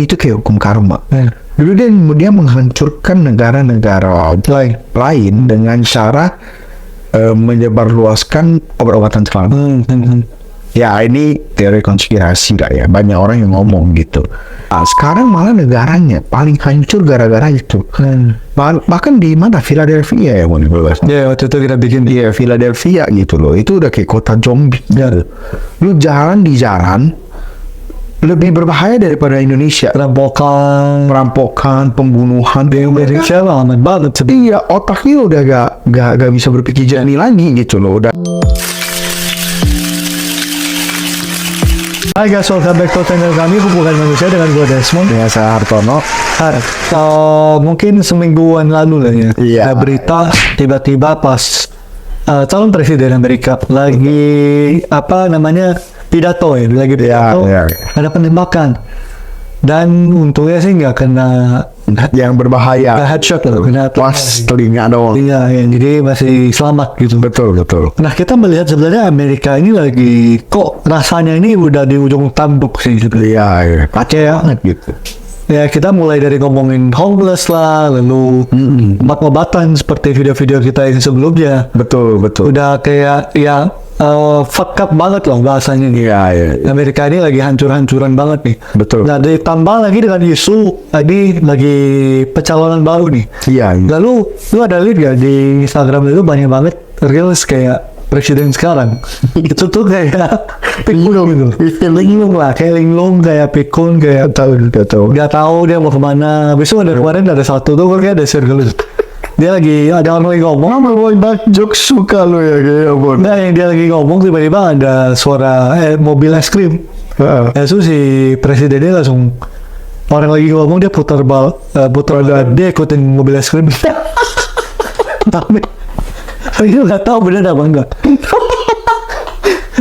itu kayak hukum karma. Dulu dia menghancurkan negara-negara lain dengan cara menyebarluaskan obat-obatan terlarang. Ya ini teori konspirasi lah ya, banyak orang yang ngomong gitu. Nah, sekarang malah negaranya paling hancur gara-gara itu. Bahkan di mana, Philadelphia ya, Ya waktu itu kita bikin. Iya, Philadelphia gitu loh. Itu udah kayak kota zombie. Lu jalan di jalan lebih berbahaya daripada Indonesia. Perampokan, pembunuhan. Di Indonesia aman banget. Iya, otaknya udah gak bisa berpikir jernih lagi gitu loh. Udah. Hai guys, welcome back to channel kami, Hubungan Manusia, dengan gue Desmond. Ya, saya Hartono. Mungkin semingguan lalu lah ya, Iya. ada berita tiba-tiba pas calon presiden Amerika lagi pidato ya, lagi pidato, ada penembakan. Dan untungnya sih nggak kena yang berbahaya, headshot loh, kena pas telinga doang. Iya, ya, jadi masih selamat gitu. Betul. Nah, kita melihat sebenarnya Amerika ini lagi kok rasanya ini udah di ujung tanduk sih gitu. Iya, kacau banget gitu. Ya, kita mulai dari ngomongin homeless lah, lalu obat-obatan seperti video-video kita yang sebelumnya. Betul. Udah kayak ya fuck up banget loh bahasanya. Iya. Amerika ini lagi hancur-hancuran banget nih. Betul. Nah, ditambah lagi dengan isu tadi lagi pencalonan baru nih. Iya. Lalu lu ada lihat gak di Instagram itu banyak banget reels kayak presiden sekarang. Itu tuh kayak pikun gitu. Linglung lah, kayak linglung, kayak pikun, kayak nggak tahu dia mau kemana. Besok ada kemarin ada satu tuh kayak ada circle. Dia lagi ada orang lagi ngomong, jokes suka lo ya kayak apa? nah yang dia lagi ngomong tiba-tiba ada suara mobil es krim. Itu si presidennya langsung, orang lagi ngomong dia putar dia ikutin mobil es krim. Tapi itu nggak tahu bener apa enggak.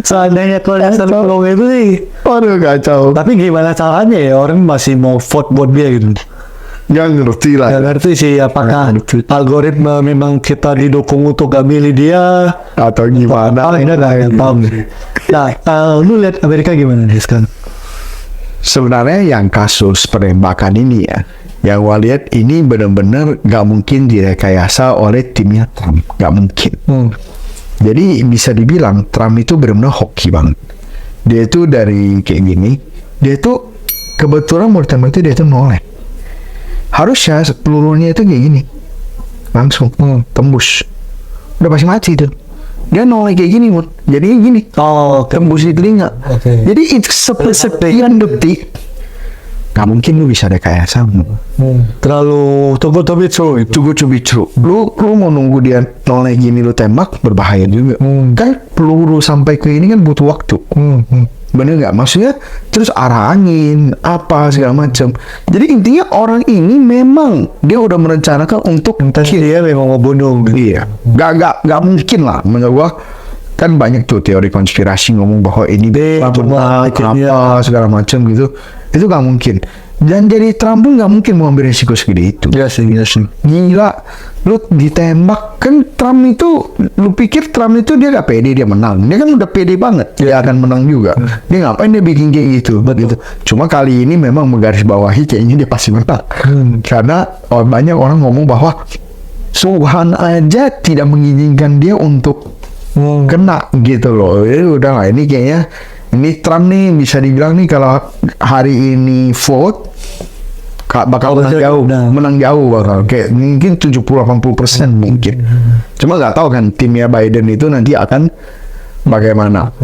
Seandainya kalau dasar ngomong itu sih, Aduh kacau. tapi gimana caranya ya orang masih mau vote buat dia gitu. Nggak ngerti lah. Gak ngerti sih apakah algoritma memang kita didukung untuk gak milih dia Atau gimana? ini gak tahu. Nah, lu lihat Amerika gimana nih sekarang? Sebenarnya yang kasus penembakan ini ya, yang gua lihat ini benar-benar gak mungkin direkayasa oleh timnya Trump. Gak mungkin. Jadi bisa dibilang Trump itu benar-benar hoki banget. Dia itu dari kayak gini, dia itu kebetulan mau ditembak itu dia itu noleh. Harusnya pelurunya itu kayak gini, langsung tembus, udah pasti mati itu. Dia noleh kayak gini, jadi gini, tembus di telinga. Jadi itu sekian detik, gak mungkin lu bisa rekayasa. Terlalu too good to be true. Lu mau nunggu dia noleh gini lu tembak, berbahaya juga. Kan peluru sampai ke ini kan butuh waktu. Bener nggak? Maksudnya terus arah angin apa segala macam. Jadi intinya orang ini memang dia udah merencanakan untuk dia memang mau bunuh. Iya, nggak mungkin lah menurut gua. Kan banyak tuh teori konspirasi ngomong bahwa ini apa segala macam gitu. Itu nggak mungkin. Dan jadi Trump pun nggak mungkin mau ambil resiko segede itu. Iya sih. Gila, lu ditembak kan Trump itu, lu pikir Trump itu dia gak pede dia menang? Dia kan udah pede banget, dia akan menang juga. Dia ngapain dia bikin kayak gitu? Gitu. Cuma kali ini memang menggarisbawahi kayaknya dia pasti menang. Karena banyak orang ngomong bahwa Tuhan aja tidak mengizinkan dia untuk kena gitu loh. Udah lah, ini kayaknya ini Trump nih bisa dibilang nih kalau hari ini vote bakal menang jauh bakal kayak mungkin 70-80% mungkin. Cuma nggak tahu kan timnya Biden itu nanti akan bagaimana.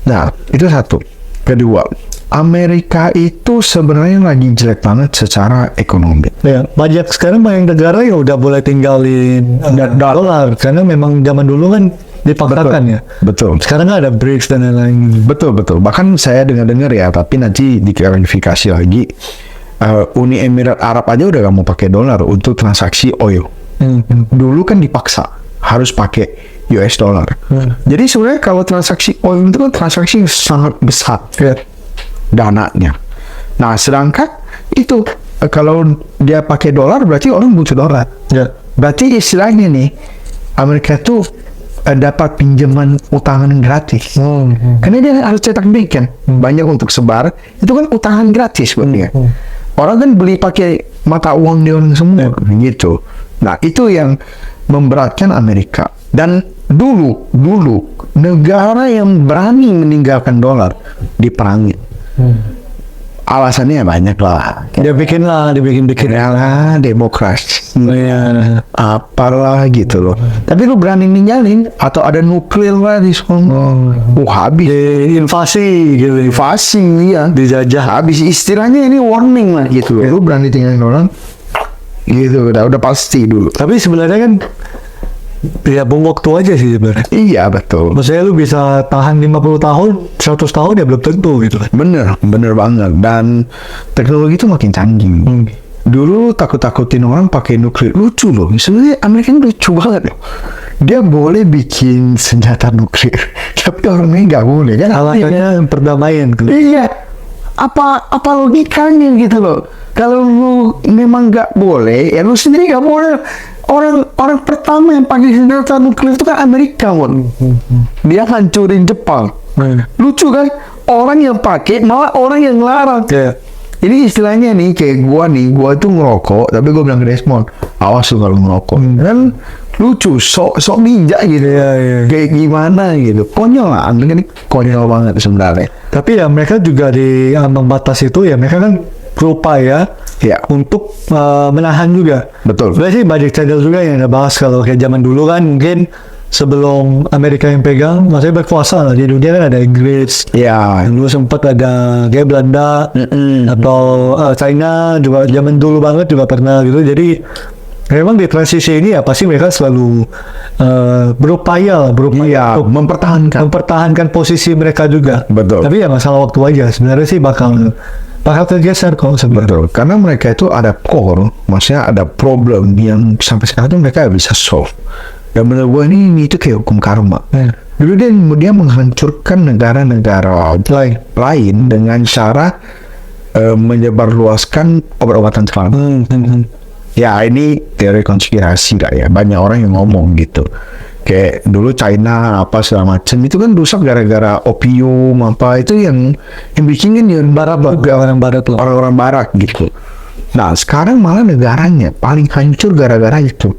Nah itu satu. Kedua, Amerika itu sebenarnya lagi jelek banget secara ekonomi. Ya, sekarang banyak negara yang udah boleh tinggalin dolar karena memang zaman dulu kan dipaksakan ya. Betul. Sekarang ada BRICS dan lain-lain. Betul. Bahkan saya dengar ya, tapi nanti diklarifikasi lagi. Uni Emirat Arab aja udah gak mau pakai dolar untuk transaksi oil. Dulu kan dipaksa harus pakai US dollar. Jadi sebenarnya kalau transaksi oil itu kan transaksi yang sangat besar dananya. Nah, sedangkan itu kalau dia pakai dolar berarti orang butuh dolar. Berarti istilahnya nih Amerika tuh dapat pinjaman utangan gratis. Karena dia harus cetak bank kan, banyak untuk sebar, itu kan utangan gratis buat dia. Orang kan beli pakai mata uang dia orang semua gitu. Nah itu yang memberatkan Amerika. Dan dulu negara yang berani meninggalkan dolar diperangin. Alasannya banyak lah. Dia bikin Lah demokrasi. ya. Apalah gitu loh. Tapi lu berani ninggalin atau ada nuklir lah di sana. Habis. Invasi gitu. Invasi ya. Dijajah. Habis istilahnya ini warning lah gitu loh. Lu berani tinggalin orang gitu udah pasti dulu. Tapi sebenarnya kan ya bom waktu aja sih sebenarnya. Iya betul. Maksudnya lu bisa tahan 50 tahun, 100 tahun ya belum tentu gitu kan. Bener banget. Dan teknologi itu makin canggih. Dulu takut-takutin orang pakai nuklir. Lucu loh. Sebenarnya Amerika ini lucu banget loh. Dia boleh bikin senjata nuklir, tapi orang lain nggak boleh kan? Alasannya perdamaian. Iya. Apa logikanya gitu loh? Kalau lu memang nggak boleh, ya lu sendiri nggak boleh. Orang pertama yang pakai senjata nuklir itu kan Amerika, Mon. Dia hancurin Jepang. Lucu kan? Orang yang pakai malah orang yang larang. Yeah. Ini istilahnya nih kayak gua tuh ngerokok, tapi gua bilang ke Desmond, awas lu kalau ngerokok. Dan lucu, sok ninja gitu. Iya. Kayak gimana gitu. Konyol lah, ini konyol banget sebenarnya. Tapi ya mereka juga di ambang batas itu ya mereka kan berupaya Ya, untuk menahan juga. betul. Sebenarnya sih banyak channel juga yang ada bahas kalau kayak zaman dulu kan mungkin sebelum Amerika yang pegang, maksudnya berkuasa lah di dunia kan ada Inggris. Ya, Dulu sempat ada kayak Belanda atau China juga zaman dulu banget juga pernah gitu. Jadi memang di transisi ini ya pasti mereka selalu berupaya iya, untuk mempertahankan posisi mereka juga. Betul. Tapi ya masalah waktu aja. Sebenarnya sih bakal tergeser kok sebenarnya. betul. Karena mereka itu ada core, maksudnya ada problem yang sampai sekarang tuh mereka bisa solve. Dan menurut gue ini itu kayak hukum karma. Dulu dia menghancurkan negara-negara lain dengan cara menyebarluaskan obat-obatan sekarang. Ya ini teori konspirasi lah ya. Banyak orang yang ngomong gitu. Kayak dulu China apa segala macam itu kan rusak gara-gara opium apa itu yang bikinnya yang barat lah, orang-orang barat gitu. Nah sekarang malah negaranya paling hancur gara-gara itu.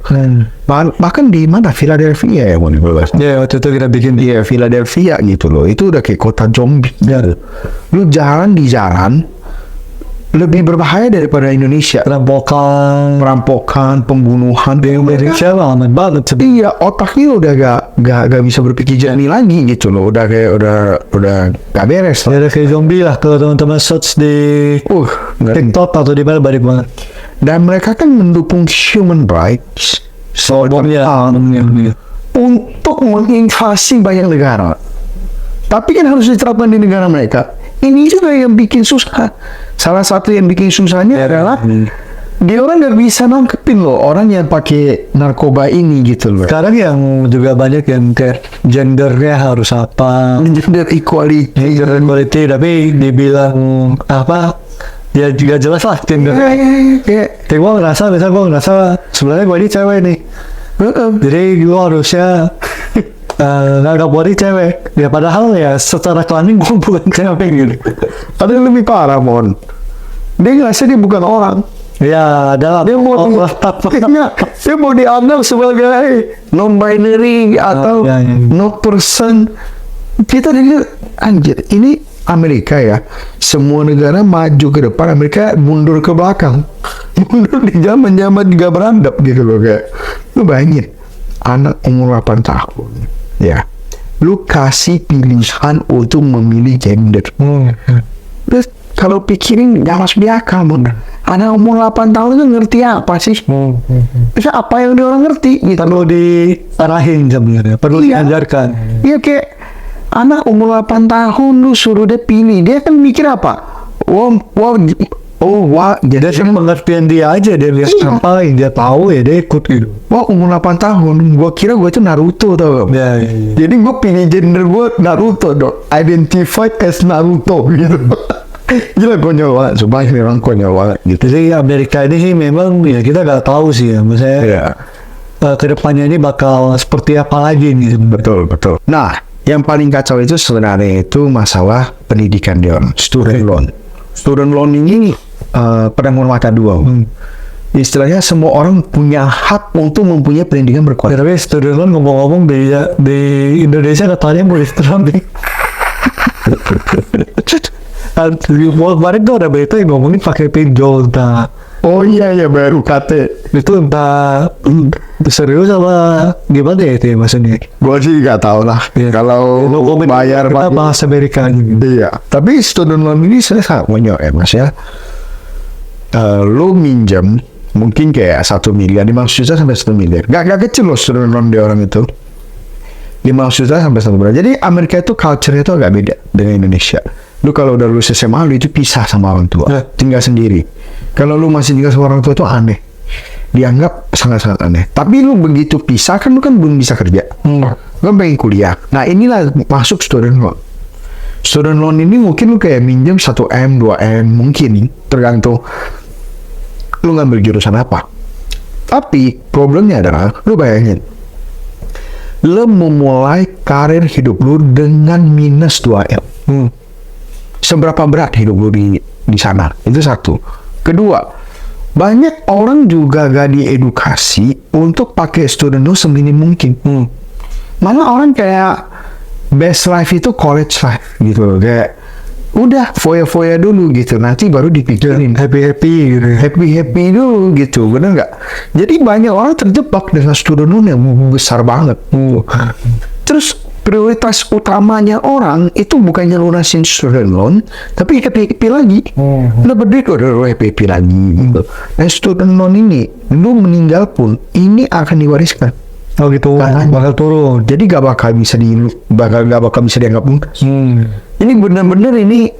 Bahkan di mana Philadelphia ya Ya waktu itu kita bikin Iya Philadelphia gitu loh. Itu udah kayak kota zombie. Lu jalan di jalan lebih berbahaya daripada Indonesia. Perampokan, pembunuhan. di Indonesia aman banget sebenarnya. Iya, otaknya udah gak bisa berpikir jernih lagi gitu loh. Udah kayak udah gak beres Ya lah. ada kayak zombie lah kalau teman-teman search di Ngeri. TikTok atau di mana banyak banget. Dan mereka kan mendukung human rights untuk menginvasi banyak negara. Tapi kan harus diterapkan di negara mereka. Ini juga yang bikin susah. Salah satu yang bikin susahnya adalah dia orang nggak bisa nangkepin loh orang yang pakai narkoba ini gitu loh. Sekarang yang juga banyak yang kayak gendernya harus apa, Gender equality. gender equality, tapi dibilang apa, ya juga jelas lah gender. Kayak Kayak gue ngerasa sebenarnya gue ini cewek nih, jadi gue harusnya nggak boleh cewek. Ya padahal ya secara kelamin gue bukan cewek gitu. ada yang lebih parah, Mon. Dia ngerasa dia bukan orang. Ya adalah Dia mau dia mau dianggap sebagai non-binary atau ya. no person. Kita dengar anjir, ini Amerika ya. Semua negara maju ke depan, Amerika mundur ke belakang. Mundur di zaman-zaman juga berandap gitu loh kayak. Lu bayangin, anak umur 8 tahun. Ya. Lu kasih pilihan untuk memilih gender. Terus kalau pikirin nggak masuk di akal, Mon. Anak umur 8 tahun itu ngerti apa sih? Bisa apa yang dia orang ngerti gitu. Perlu diarahin sebenarnya, perlu diajarkan. Iya kayak anak umur 8 tahun lu suruh dia pilih, dia kan mikir apa? Jadi pengertian dia aja, dia lihat ngapain, dia tahu ya dia ikut gitu. Wah umur 8 tahun, gua kira gua itu Naruto tau gak? Ya. Jadi gua pilih gender gua Naruto dong, identified as Naruto gitu. Gila konyol banget, sumpah ini orang konyol banget gitu. Jadi Amerika ini sih memang ya kita nggak tahu sih ya, maksudnya kedepannya ini bakal seperti apa lagi nih. Betul. Nah, yang paling kacau itu sebenarnya itu masalah pendidikan dia orang, student loan. Student loan ini pedang bermata dua. Istilahnya semua orang punya hak untuk mempunyai pendidikan Ya, berkualitas. tapi student loan ngomong-ngomong di Indonesia katanya mau Trump nih. Kemarin tuh ada berita yang ngomongin pakai pinjol, entah Oh iya ya, baru kate. itu entah serius apa gimana ya itu ya maksudnya. Gua sih nggak tahu lah. Iya. Kalau bayar kita bahas Amerika gitu. iya. Tapi student loan ini saya sangat monyok ya mas ya. Lo minjem mungkin kayak 1 miliar, 500 juta sampai 1 miliar. Gak kecil loh student loan di orang itu. 500 juta sampai 1 miliar. Jadi Amerika itu culture-nya itu agak beda dengan Indonesia. Lu kalau udah lulus SMA lu itu pisah sama orang tua, tinggal sendiri. Kalau lu masih tinggal sama orang tua itu aneh, dianggap sangat-sangat aneh. Tapi lu begitu pisah kan lu kan belum bisa kerja, lu pengen kuliah. Nah inilah masuk student loan. Student loan ini mungkin lu kayak minjem 1M, 2M mungkin, tergantung lu ngambil jurusan apa. Tapi problemnya adalah lu bayangin, lu memulai karir hidup lu dengan minus 2M. Seberapa berat hidup lu di sana? Itu satu. Kedua, banyak orang juga gak diedukasi untuk pakai student loan seminim mungkin. Malah orang kayak best life itu college life gitu loh. Kayak udah foya-foya dulu gitu, nanti baru dipikirin Happy gitu. happy dulu gitu, bener nggak? Jadi banyak orang terjebak dengan student loan yang besar banget. Terus prioritas utamanya orang itu bukannya lunasin student loan, tapi happy lagi. Udah berdiri udah happy lagi. Gitu. Nah student loan ini, lu meninggal pun ini akan diwariskan. Oh gitu, bakal turun. Jadi gak bakal bisa dianggap lunas. Ini benar-benar ini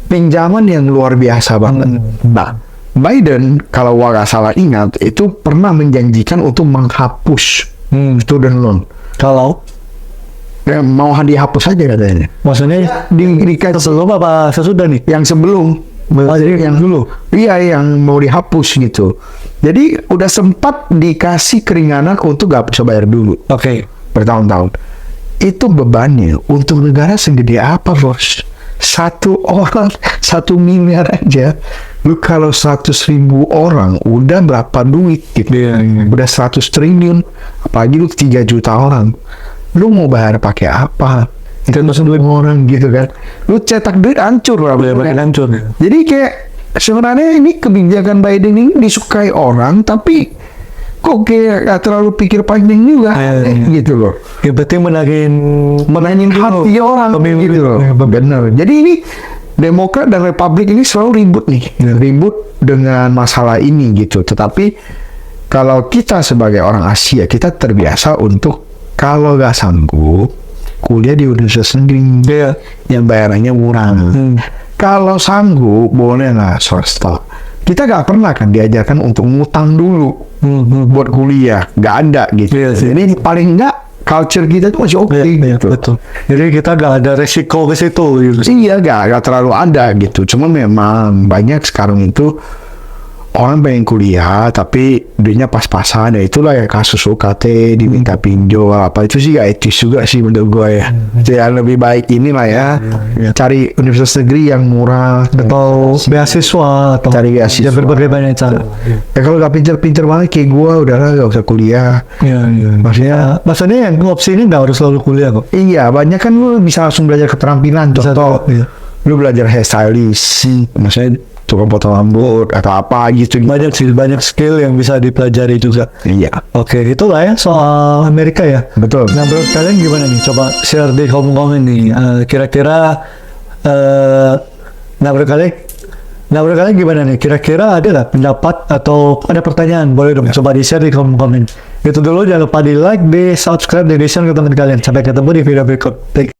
pinjaman yang luar biasa banget. Nah, Biden kalau gak salah ingat itu pernah menjanjikan untuk menghapus student loan. Kalau Mau dihapus saja katanya. maksudnya Dikasih sebelum apa sesudah nih? yang sebelum. Jadi yang dulu. Iya, yang mau dihapus gitu. Jadi udah sempat dikasih keringanan untuk gak bisa bayar dulu Oke. bertahun-tahun. Itu bebannya untuk negara segede apa bos? Satu orang 1 miliar aja. Lu kalau 100.000 orang udah berapa duit gitu? Iya. Udah 100 triliun. Apalagi lu 3 juta orang. Lu mau bayar pakai apa? Itu duit orang gitu kan. Lu cetak duit hancur lah. Makin hancur. Jadi kayak sebenarnya ini kebijakan Biden ini disukai orang, tapi kok kayak gak terlalu pikir panjang juga, gitu loh. Yang penting menangin hati orang, gitu loh. Bener. Jadi ini Demokrat dan Republik ini selalu ribut nih, ribut dengan masalah ini gitu. Tetapi kalau kita sebagai orang Asia, kita terbiasa untuk kalau gak sanggup kuliah di universitas negeri yang bayarannya murah. Kalau sanggup boleh lah swasta. Kita gak pernah kan diajarkan untuk ngutang dulu buat kuliah, gak ada gitu. Jadi paling enggak culture kita tuh masih oke gitu. Betul. Jadi kita gak ada resiko ke situ gitu. Iya, gak terlalu ada gitu. Cuma memang banyak sekarang itu orang pengen kuliah tapi duitnya pas-pasan, ya itulah ya kasus UKT diminta pinjol apa, itu sih gak etis juga sih menurut gue ya. Jadi lebih baik inilah ya, cari universitas negeri yang murah Atau beasiswa atau cari beasiswa. berbagai banyak cara. Ya kalau gak pinter-pinter banget kayak gue, udahlah gak usah kuliah. Iya. Maksudnya yang opsi ini gak harus selalu kuliah kok. Iya, banyak kan lu bisa langsung belajar keterampilan. Contoh, lu belajar hairstylist, maksudnya tukang potong rambut atau apa gitu. Banyak skill yang bisa dipelajari juga. Iya. Oke, itulah ya soal Amerika ya. Betul. Nah, menurut kalian gimana nih? Coba share di komen nih. Kira-kira, menurut kalian gimana nih? Kira-kira ada nggak pendapat atau ada pertanyaan? Boleh dong, coba di share di komen. Itu dulu, jangan lupa di like, di subscribe, di share ke teman kalian. Sampai ketemu di video berikut.